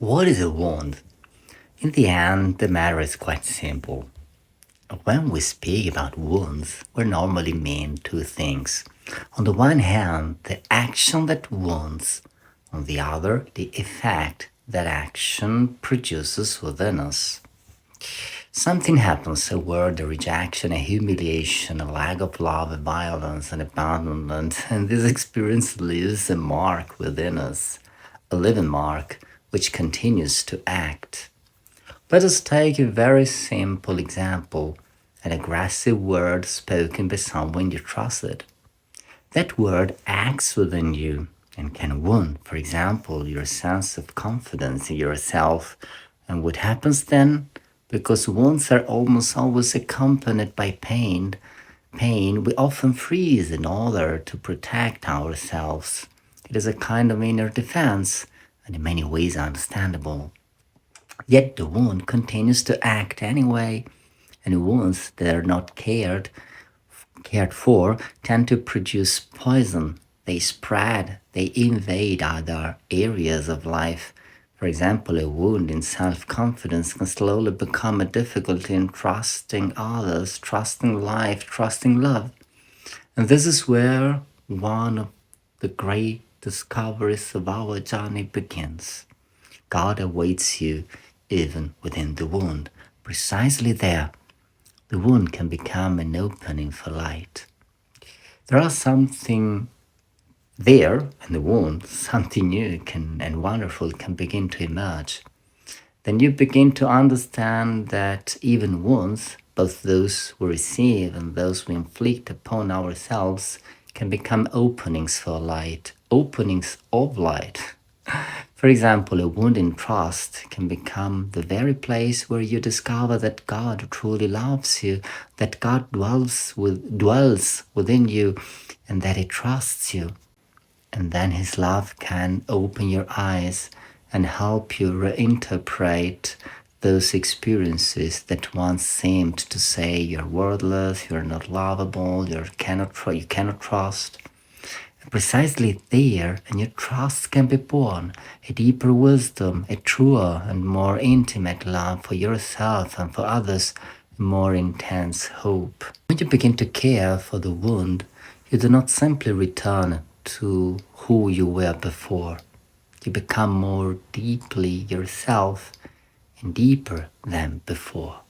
What is a wound? In the end, the matter is quite simple. When we speak about wounds, we normally mean two things. On the one hand, the action that wounds, on the other, the effect that action produces within us. Something happens, a word, a rejection, a humiliation, a lack of love, a violence, an abandonment, and this experience leaves a mark within us, a living mark which continues to act. Let us take a very simple example, an aggressive word spoken by someone you trusted. That word acts within you and can wound, for example, your sense of confidence in yourself. And what happens then? Because wounds are almost always accompanied by pain, we often freeze in order to protect ourselves. It is a kind of inner defense, and in many ways understandable. Yet the wound continues to act anyway, and wounds that are not cared for tend to produce poison. They spread, they invade other areas of life. For example, a wound in self confidence can slowly become a difficulty in trusting others, trusting life, trusting love. And this is where one of the great discoveries of our journey begins. God awaits you even within the wound. Precisely there, the wound can become an opening for light. There are something there in the wound, something new and wonderful can begin to emerge. Then you begin to understand that even wounds, both those we receive and those we inflict upon ourselves, can become openings for light, openings of light. For example, a wound in trust can become the very place where you discover that God truly loves you, that God dwells within you, and that He trusts you. And then His love can open your eyes and help you reinterpret those experiences that once seemed to say you're worthless, you're not lovable, you cannot trust. And precisely there, a new trust can be born, a deeper wisdom, a truer and more intimate love for yourself and for others, a more intense hope. When you begin to care for the wound, you do not simply return to who you were before. You become more deeply yourself and deeper than before.